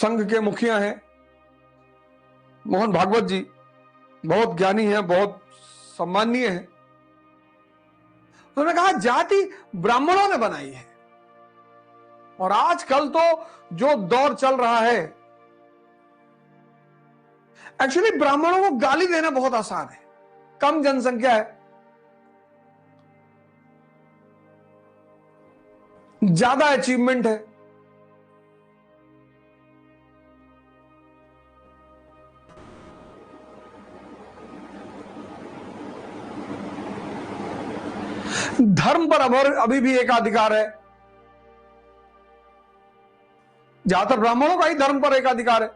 संघ के मुखिया हैं मोहन भागवत जी, बहुत ज्ञानी हैं, बहुत सम्माननीय हैं। उन्होंने कहा जाति ब्राह्मणों ने बनाई है। और आजकल तो जो दौर चल रहा है, एक्चुअली ब्राह्मणों को गाली देना बहुत आसान है, कम जनसंख्या है, ज्यादा अचीवमेंट है। धर्म पर अभी भी एकाधिकार है, ज्यादातर ब्राह्मणों का ही धर्म पर एकाधिकार है।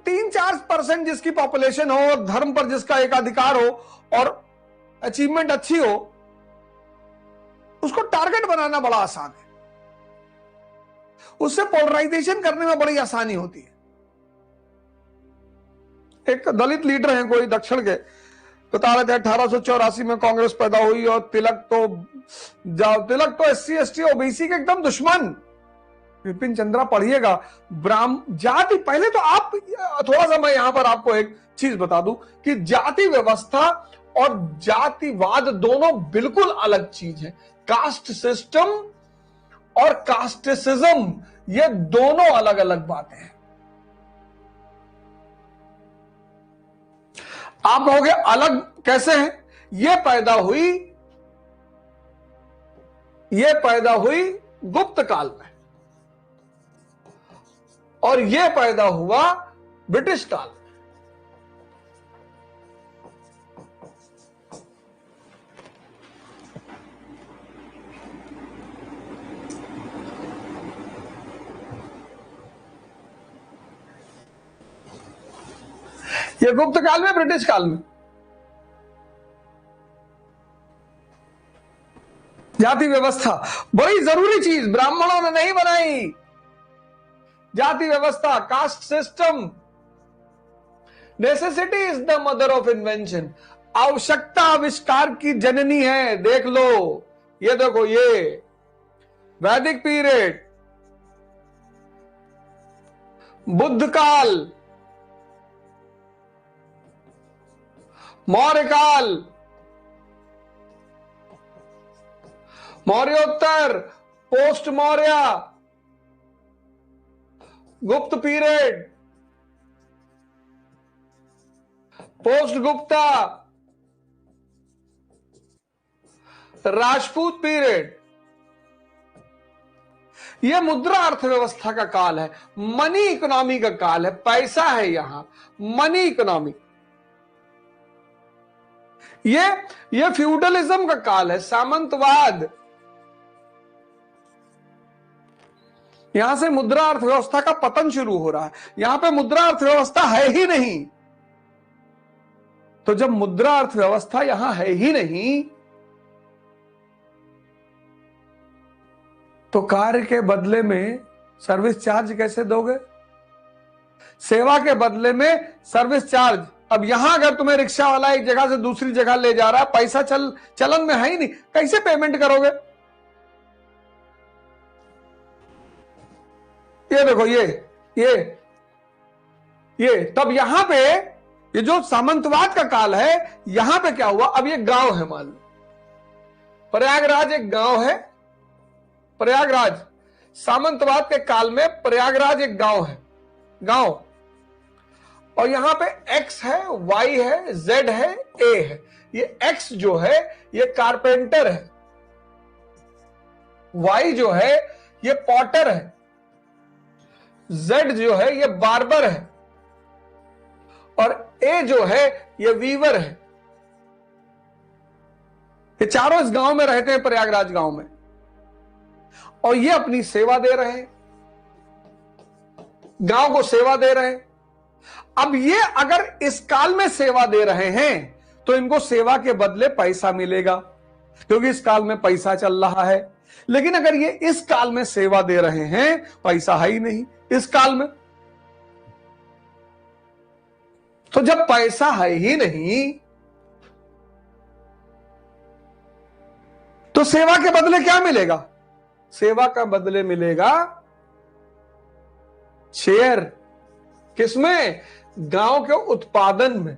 3-4% जिसकी पॉपुलेशन हो और धर्म पर जिसका एकाधिकार हो और अचीवमेंट अच्छी हो, उसको टारगेट बनाना बड़ा आसान है, उससे पोलराइजेशन करने में बड़ी आसानी होती है। एक दलित लीडर हैं कोई दक्षिण के, बता रहे थे 1884 में कांग्रेस पैदा हुई और तिलक तो SC ST OBC के एकदम दुश्मन। विपिन चंद्रा पढ़िएगा, जाति, पहले तो आप थोड़ा सा मैं यहां पर आपको एक चीज बता दूं कि जाति व्यवस्था और जातिवाद दोनों बिल्कुल अलग चीज है। कास्ट सिस्टम और कास्टिसिज्म ये दोनों अलग अलग बातें हैं। आप कहोगे अलग कैसे है? ये पैदा हुई गुप्त काल में और ये पैदा हुआ ब्रिटिश काल में। ये गुप्त काल में, ब्रिटिश काल में। जाति व्यवस्था बड़ी जरूरी चीज ब्राह्मणों ने नहीं बनाई। जाति व्यवस्था, caste system, necessity is the mother of invention. आवश्यकता आविष्कार की जननी है। देख लो, ये देखो, ये वैदिक पीरियड, बुद्ध काल, मौर्य काल, मौर्योत्तर, पोस्ट मौर्य, गुप्त period, post Gupta, Rajput period. यह मुद्रा अर्थव्यवस्था का काल है, मनी इकोनॉमी का काल है। पैसा है यहां, मनी इकोनॉमी। ये फ्यूडलिज्म का काल है, सामंतवाद। यहां से मुद्रा अर्थव्यवस्था का पतन शुरू हो रहा है। यहां पे मुद्रा अर्थव्यवस्था है ही नहीं। तो जब मुद्रा अर्थव्यवस्था यहां है ही नहीं, तो कार्य के बदले में सर्विस चार्ज कैसे दोगे? सेवा के बदले में सर्विस चार्ज। अब यहां अगर तुम्हें रिक्शा वाला एक जगह से दूसरी जगह ले जा रहा है, पैसा चलन में है ही नहीं, कैसे पेमेंट करोगे? ये देखो, ये तब यहां पे, ये जो सामंतवाद का काल है, यहां पे क्या हुआ? अब ये गांव है, मान लो प्रयागराज एक गांव है। प्रयागराज सामंतवाद के काल में प्रयागराज एक गांव है, गांव। और यहां पे X है, Y है, Z है, A है। ये X जो है ये कारपेंटर है, Y जो है ये पॉटर है, Z जो है ये बार्बर है, और A जो है ये वीवर है। ये चारों इस गांव में रहते हैं, प्रयागराज गांव में, और ये अपनी सेवा दे रहे हैं, गांव को सेवा दे रहे हैं। अब ये अगर इस काल में सेवा दे रहे हैं तो इनको सेवा के बदले पैसा मिलेगा, क्योंकि इस काल में पैसा चल रहा है। लेकिन अगर ये इस काल में सेवा दे रहे हैं, पैसा है ही नहीं इस काल में, तो जब पैसा है ही नहीं तो सेवा के बदले क्या मिलेगा? सेवा का बदले मिलेगा शेयर किसमें? गांव के उत्पादन में।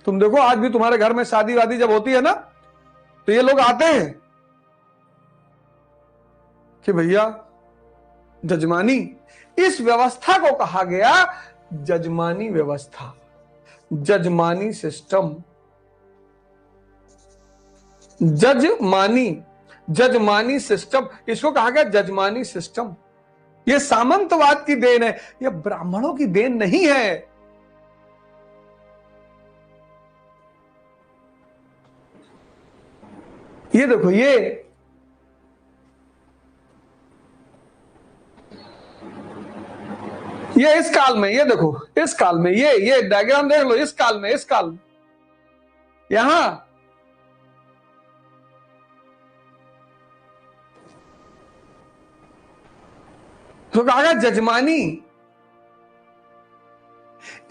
तुम देखो आज भी तुम्हारे घर में शादी वादी जब होती है ना, तो ये लोग आते हैं कि भैया जजमानी, इस व्यवस्था को कहा गया जजमानी व्यवस्था, जजमानी सिस्टम। जजमानी सिस्टम, इसको कहा गया जजमानी सिस्टम। यह सामंतवाद की देन है, यह ब्राह्मणों की देन नहीं है। ये देखो, ये इस काल में, ये देखो इस काल में, ये डायग्राम देख लो, इस काल में यहां तो कहा गया जजमानी।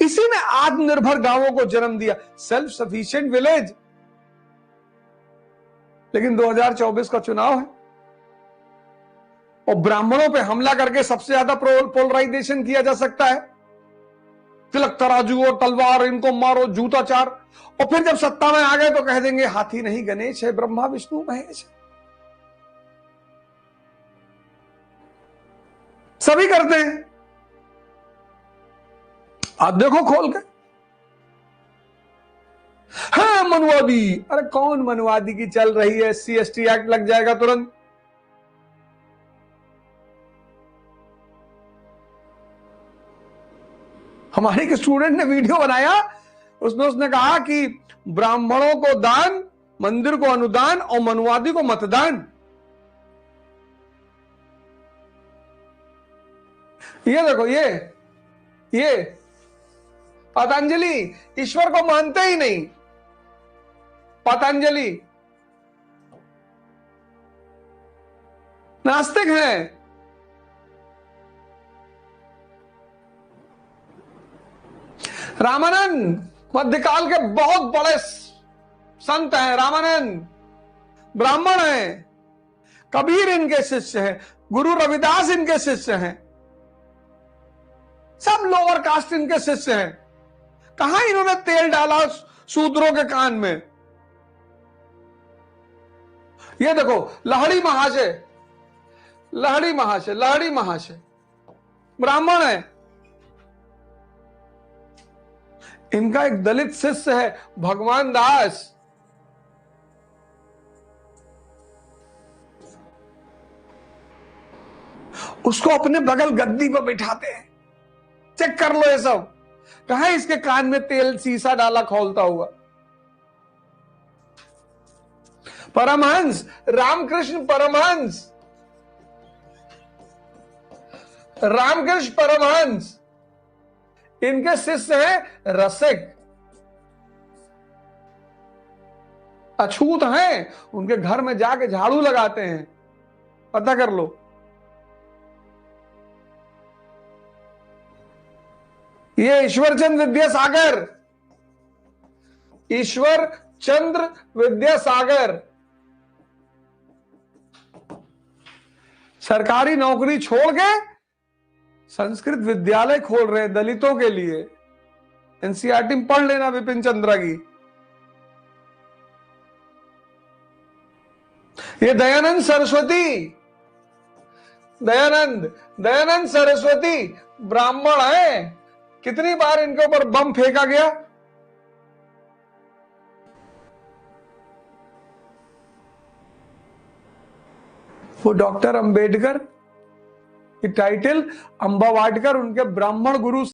इसी ने आत्मनिर्भर गांवों को जन्म दिया, सेल्फ सफिशिएंट विलेज। लेकिन 2024 का चुनाव है और ब्राह्मणों पे हमला करके सबसे ज्यादा पोलराइजेशन किया जा सकता है। तिलक तराजू और तलवार, इनको मारो, जूता चार। और फिर जब सत्ता में आ गए तो कह देंगे हाथी नहीं गणेश है, ब्रह्मा विष्णु महेश है। सभी करते हैं। आप देखो खोल के। हाँ मनुवादी, अरे कौन मनुवादी की चल रही है? SC/ST एक्ट लग जाएगा तुरंत। हमारे एक स्टूडेंट ने वीडियो बनाया, उसमें उसने कहा कि ब्राह्मणों को दान, मंदिर को अनुदान और मनुवादी को मतदान। ये देखो, ये पतंजलि ईश्वर को मानते ही नहीं। पतंजलि नास्तिक हैं। रामानंद मध्यकाल के बहुत बड़े संत हैं। रामानंद ब्राह्मण हैं। कबीर इनके शिष्य हैं। गुरु रविदास इनके शिष्य हैं। सब लोअर कास्ट इनके शिष्य हैं। कहां इन्होंने तेल डाला शूद्रों के कान में? ये देखो, लहड़ी महाशय ब्राह्मण है। इनका एक दलित शिष्य है, भगवान दास। उसको अपने बगल गद्दी पर बिठाते हैं। चेक कर लो ये सब। कहां इसके कान में तेल सीसा डाला खोलता हुआ? परमहंस, रामकृष्ण परमहंस इनके शिष्य हैं। रसिक, अछूत हैं। उनके घर में जाके झाड़ू लगाते हैं। पता कर लो। ये ईश्वर चंद्र विद्यासागर सरकारी नौकरी छोड़ के संस्कृत विद्यालय खोल रहे हैं दलितों के लिए। NCERT में पढ़ लेना विपिन चंद्रा की। ये दयानंद सरस्वती ब्राह्मण है। कितनी बार इनके ऊपर बम फेंका गया? वो डॉक्टर अंबेडकर की टाइटल अंबा वाटकर उनके ब्राह्मण गुरु